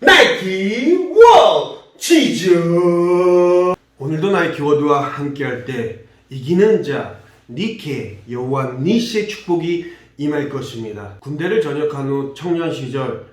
나이키 워치즈. 오늘도 나이키 워드와 함께할 때 이기는 자 니케 여호와 니시의 축복이 임할 것입니다. 군대를 전역한 후 청년 시절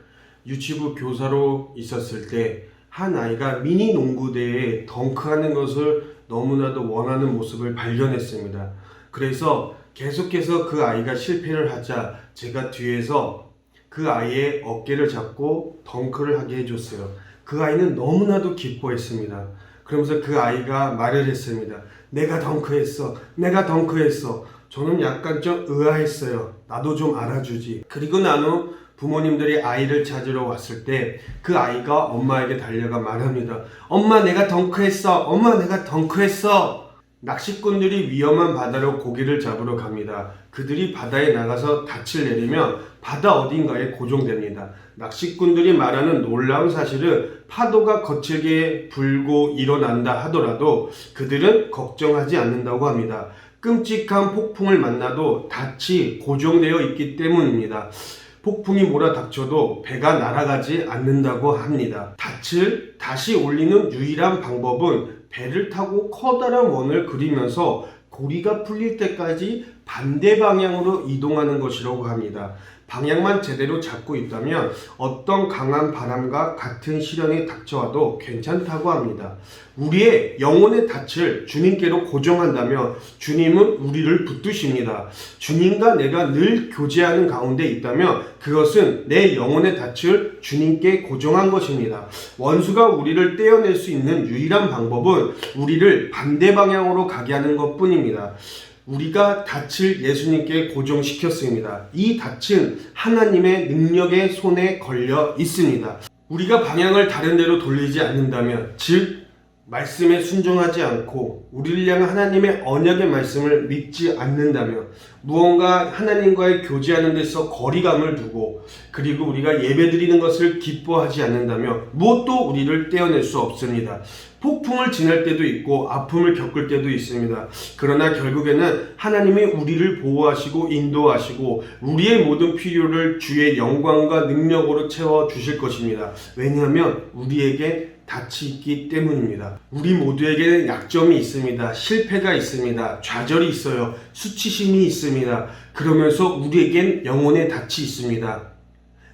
유치부 교사로 있었을 때 한 아이가 미니 농구대회에 덩크하는 것을 너무나도 원하는 모습을 발견했습니다. 그래서 계속해서 그 아이가 실패를 하자 제가 뒤에서 그 아이의 어깨를 잡고 덩크를 하게 해줬어요. 그 아이는 너무나도 기뻐했습니다. 그러면서 그 아이가 말을 했습니다. 내가 덩크했어. 내가 덩크했어. 저는 약간 좀 의아했어요. 나도 좀 알아주지. 그리고 난 후 부모님들이 아이를 찾으러 왔을 때 그 아이가 엄마에게 달려가 말합니다. 엄마 내가 덩크했어. 엄마 내가 덩크했어. 낚시꾼들이 위험한 바다로 고기를 잡으러 갑니다. 그들이 바다에 나가서 닻을 내리면 바다 어딘가에 고정됩니다. 낚시꾼들이 말하는 놀라운 사실은 파도가 거칠게 불고 일어난다 하더라도 그들은 걱정하지 않는다고 합니다. 끔찍한 폭풍을 만나도 닻이 고정되어 있기 때문입니다. 폭풍이 몰아닥쳐도 배가 날아가지 않는다고 합니다. 닻을 다시 올리는 유일한 방법은 배를 타고 커다란 원을 그리면서 고리가 풀릴 때까지 반대 방향으로 이동하는 것이라고 합니다. 방향만 제대로 잡고 있다면 어떤 강한 바람과 같은 시련이 닥쳐와도 괜찮다고 합니다. 우리의 영혼의 닻을 주님께로 고정한다면 주님은 우리를 붙드십니다. 주님과 내가 늘 교제하는 가운데 있다면 그것은 내 영혼의 닻을 주님께 고정한 것입니다. 원수가 우리를 떼어낼 수 있는 유일한 방법은 우리를 반대 방향으로 가게 하는 것뿐입니다. 우리가 닻을 예수님께 고정시켰습니다. 이 닻은 하나님의 능력의 손에 걸려 있습니다. 우리가 방향을 다른 데로 돌리지 않는다면, 즉 말씀에 순종하지 않고 우리를 향한 하나님의 언약의 말씀을 믿지 않는다면, 무언가 하나님과의 교제하는 데서 거리감을 두고 그리고 우리가 예배드리는 것을 기뻐하지 않는다면 무엇도 우리를 떼어낼 수 없습니다. 폭풍을 지날 때도 있고 아픔을 겪을 때도 있습니다. 그러나 결국에는 하나님이 우리를 보호하시고 인도하시고 우리의 모든 필요를 주의 영광과 능력으로 채워주실 것입니다. 왜냐하면 우리에게 닻이 있기 때문입니다. 우리 모두에게는 약점이 있습니다. 실패가 있습니다. 좌절이 있어요. 수치심이 있습니다. 그러면서 우리에겐 영혼의 닻이 있습니다.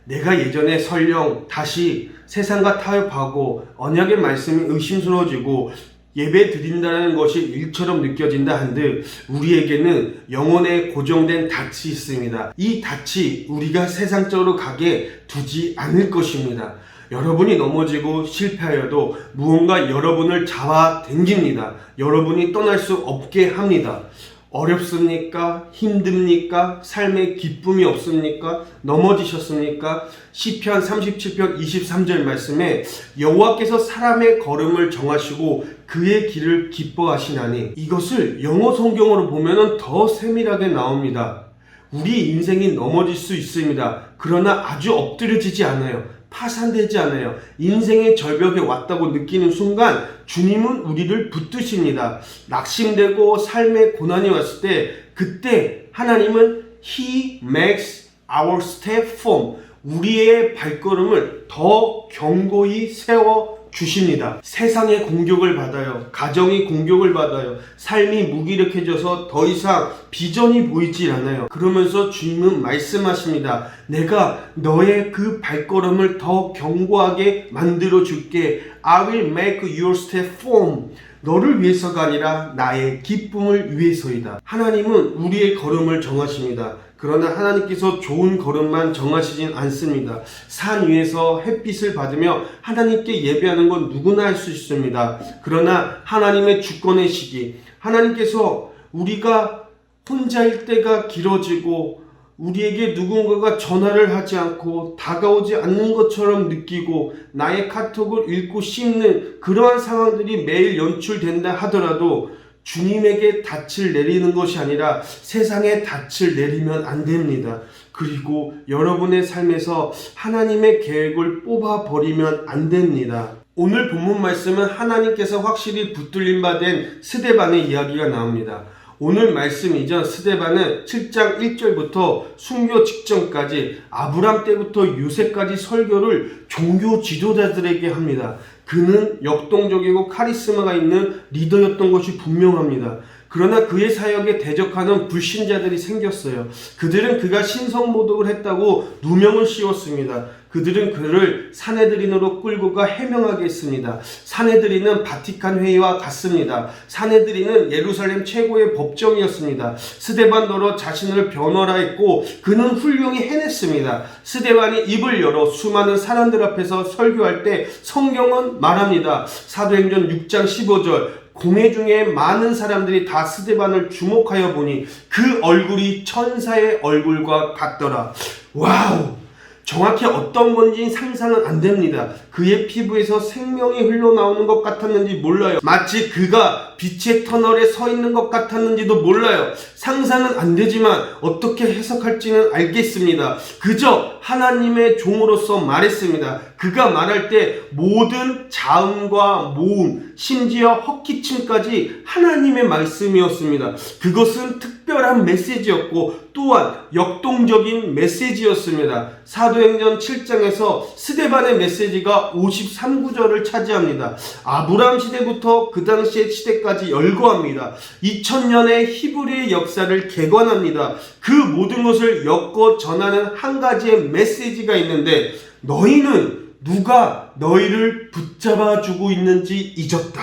내가 예전에 설령 다시 세상과 타협하고 언약의 말씀이 의심스러워지고 예배 드린다는 것이 일처럼 느껴진다 한들 우리에게는 영혼에 고정된 닻이 있습니다. 이 닻이 우리가 세상적으로 가게 두지 않을 것입니다. 여러분이 넘어지고 실패하여도 무언가 여러분을 잡아당깁니다. 여러분이 떠날 수 없게 합니다. 어렵습니까? 힘듭니까? 삶에 기쁨이 없습니까? 넘어지셨습니까? 시편 37편 23절 말씀에 여호와께서 사람의 걸음을 정하시고 그의 길을 기뻐하시나니, 이것을 영어 성경으로 보면 더 세밀하게 나옵니다. 우리 인생이 넘어질 수 있습니다. 그러나 아주 엎드려지지 않아요. 파산되지 않아요. 인생의 절벽에 왔다고 느끼는 순간 주님은 우리를 붙드십니다. 낙심되고 삶의 고난이 왔을 때 그때 하나님은 He makes our step firm, 우리의 발걸음을 더 견고히 세워 주십니다. 세상의 공격을 받아요. 가정이 공격을 받아요. 삶이 무기력해져서 더 이상 비전이 보이질 않아요. 그러면서 주님은 말씀하십니다. 내가 너의 그 발걸음을 더 견고하게 만들어 줄게. I will make your step firm. 너를 위해서가 아니라 나의 기쁨을 위해서이다. 하나님은 우리의 걸음을 정하십니다. 그러나 하나님께서 좋은 걸음만 정하시진 않습니다. 산 위에서 햇빛을 받으며 하나님께 예배하는 건 누구나 할 수 있습니다. 그러나 하나님의 주권의 시기, 하나님께서 우리가 혼자일 때가 길어지고 우리에게 누군가가 전화를 하지 않고 다가오지 않는 것처럼 느끼고 나의 카톡을 읽고 씹는 그러한 상황들이 매일 연출된다 하더라도 주님에게 닻을 내리는 것이 아니라 세상에 닻을 내리면 안 됩니다. 그리고 여러분의 삶에서 하나님의 계획을 뽑아버리면 안 됩니다. 오늘 본문 말씀은 하나님께서 확실히 붙들림 바 된 스데반의 이야기가 나옵니다. 오늘 말씀 이전 스데반은 7장 1절부터 순교 직전까지 아브람 때부터 요새까지 설교를 종교 지도자들에게 합니다. 그는 역동적이고 카리스마가 있는 리더였던 것이 분명합니다. 그러나 그의 사역에 대적하는 불신자들이 생겼어요. 그들은 그가 신성모독을 했다고 누명을 씌웠습니다. 그들은 그를 사내들인으로 끌고 가 해명하게 했습니다. 사내들인은 바티칸 회의와 같습니다. 사내들인은 예루살렘 최고의 법정이었습니다. 스데반더러 자신을 변호라 했고 그는 훌륭히 해냈습니다. 스데반이 입을 열어 수많은 사람들 앞에서 설교할 때 성경은 말합니다. 사도행전 6장 15절 공회 중에 많은 사람들이 다 스데반을 주목하여 보니 그 얼굴이 천사의 얼굴과 같더라. 와우! 정확히 어떤 건지 상상은 안 됩니다. 그의 피부에서 생명이 흘러나오는 것 같았는지 몰라요. 마치 그가 빛의 터널에 서 있는 것 같았는지도 몰라요. 상상은 안 되지만 어떻게 해석할지는 알겠습니다. 그저 하나님의 종으로서 말했습니다. 그가 말할 때 모든 자음과 모음, 심지어 헛기침까지 하나님의 말씀이었습니다. 그것은 특별한 메시지였고 또한 역동적인 메시지였습니다. 사도행전 7장에서 스데반의 메시지가 53구절을 차지합니다. 아브라함 시대부터 그 당시의 시대까지 열거합니다. 2000년의 히브리의 역사를 개관합니다. 그 모든 것을 엮어 전하는 한 가지의 메시지가 있는데 너희는 누가 너희를 붙잡아 주고 있는지 잊었다.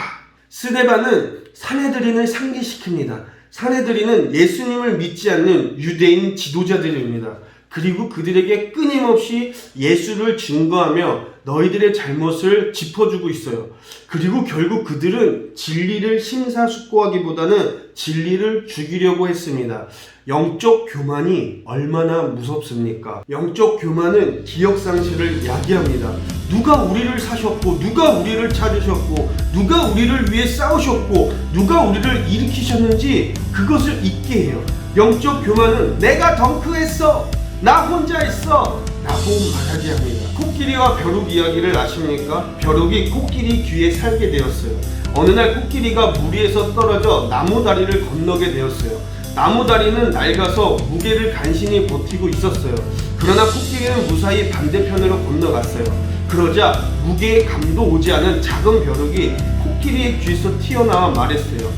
스데반은 사내들인을 상기시킵니다. 사내들인은 예수님을 믿지 않는 유대인 지도자들입니다. 그리고 그들에게 끊임없이 예수를 증거하며 너희들의 잘못을 짚어주고 있어요. 그리고 결국 그들은 진리를 심사숙고하기보다는 진리를 죽이려고 했습니다. 영적 교만이 얼마나 무섭습니까? 영적 교만은 기억상실을 야기합니다. 누가 우리를 사셨고 누가 우리를 찾으셨고 누가 우리를 위해 싸우셨고 누가 우리를 일으키셨는지 그것을 잊게 해요. 영적 교만은 내가 덩크했어, 나 혼자 했어 라고 말하게 합니다. 코끼리와 벼룩 이야기를 아십니까? 벼룩이 코끼리 귀에 살게 되었어요. 어느 날 코끼리가 물 위에서 떨어져 나무 다리를 건너게 되었어요. 나무 다리는 낡아서 무게를 간신히 버티고 있었어요. 그러나 코끼리는 무사히 반대편으로 건너갔어요. 그러자 무게에 감도 오지 않은 작은 벼룩이 코끼리의 귀에서 튀어나와 말했어요.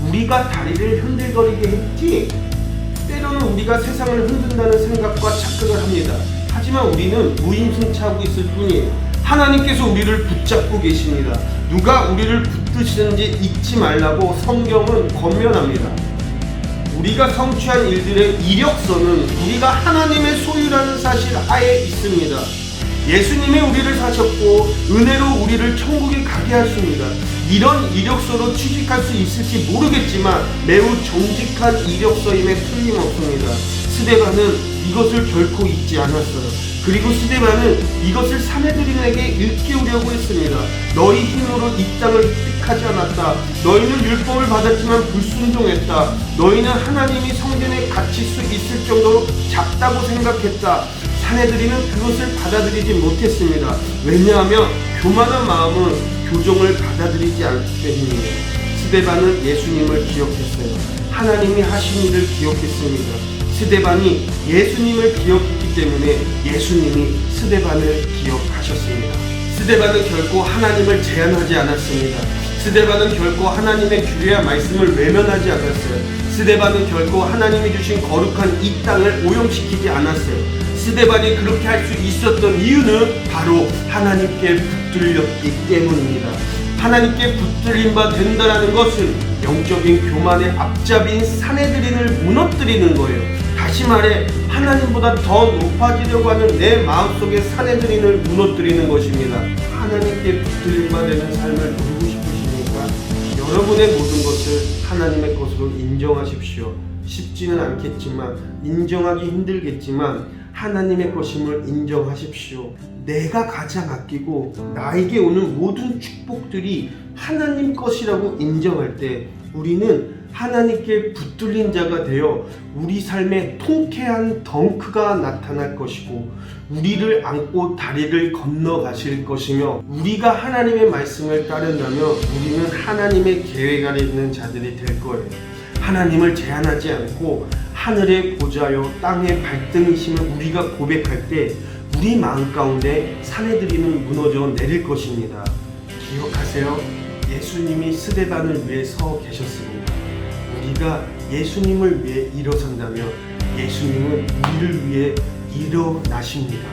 우리가 다리를 흔들거리게 했지? 때로는 우리가 세상을 흔든다는 생각과 착각을 합니다. 하지만 우리는 무임승차하고 있을 뿐이에요. 하나님께서 우리를 붙잡고 계십니다. 누가 우리를 붙드시는지 잊지 말라고 성경은 권면합니다. 우리가 성취한 일들의 이력서는 우리가 하나님의 소유라는 사실 하에 있습니다. 예수님이 우리를 사셨고 은혜로 우리를 천국에 가게 하십니다. 이런 이력서로 취직할 수 있을지 모르겠지만 매우 정직한 이력서임에 틀림없습니다. 스데반은 이것을 결코 잊지 않았어요. 그리고 스데반은 이것을 사내들인에게 일깨우려고 했습니다. 너희 힘으로 이 땅을 획득하지 않았다. 너희는 율법을 받았지만 불순종했다. 너희는 하나님이 성전에 갇힐 수 있을 정도로 작다고 생각했다. 사내들이는 그것을 받아들이지 못했습니다. 왜냐하면 교만한 마음은 교종을 받아들이지 않기 때문이에요. 스데반은 예수님을 기억했어요. 하나님이 하신 일을 기억했습니다. 스데반이 예수님을 기억했기 때문에 예수님이 스데반을 기억하셨습니다. 스데반은 결코 하나님을 제한하지 않았습니다. 스데반은 결코 하나님의 규례와 말씀을 외면하지 않았어요. 스데반은 결코 하나님이 주신 거룩한 이 땅을 오염시키지 않았어요. 스데반이 그렇게 할 수 있었던 이유는 바로 하나님께 붙들렸기 때문입니다. 하나님께 붙들린 바 된다는 것은 영적인 교만의 앞잡이인 사내들인을 무너뜨리는 거예요. 다시 말해 하나님보다 더 높아지려고 하는 내 마음속의 사내들인을 무너뜨리는 것입니다. 하나님께 붙들린 바 되는 삶을 누리고 싶으십니까? 여러분의 모든 것을 하나님의 것으로 인정하십시오. 쉽지는 않겠지만, 인정하기 힘들겠지만 하나님의 것임을 인정하십시오. 내가 가장 아끼고 나에게 오는 모든 축복들이 하나님 것이라고 인정할 때 우리는 하나님께 붙들린 자가 되어 우리 삶에 통쾌한 덩크가 나타날 것이고 우리를 안고 다리를 건너가실 것이며, 우리가 하나님의 말씀을 따른다면 우리는 하나님의 계획 아래 있는 자들이 될 거예요. 하나님을 제한하지 않고 하늘의 보좌요 땅의 발등이심을 우리가 고백할 때 우리 마음 가운데 사내들이는 무너져 내릴 것입니다. 기억하세요. 예수님이 스데반을 위해 서 계셨습니다. 우리가 예수님을 위해 일어선다면 예수님은 우리를 위해 일어나십니다.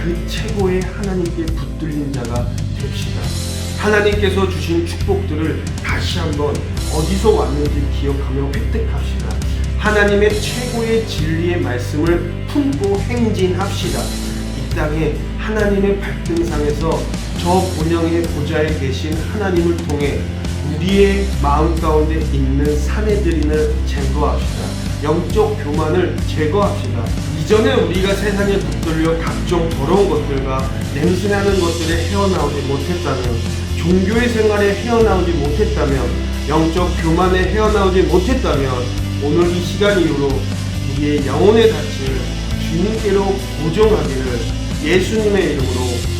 그 최고의 하나님께 붙들린 자가 됩시다. 하나님께서 주신 축복들을 다시 한번 어디서 왔는지 기억하며 획득합시다. 하나님의 최고의 진리의 말씀을 품고 행진합시다. 이 땅에 하나님의 발등상에서 저 본영의 보좌에 계신 하나님을 통해 우리의 마음 가운데 있는 사내들인을 제거합시다. 영적 교만을 제거합시다. 이전에 우리가 세상에 붙들려 각종 더러운 것들과 냄새나는 것들에 헤어나오지 못했다면, 종교의 생활에 헤어나오지 못했다면, 영적 교만에 헤어나오지 못했다면 오늘 이 시간 이후로 우리의 영혼의 닻을 주님께로 고정하기를 예수님의 이름으로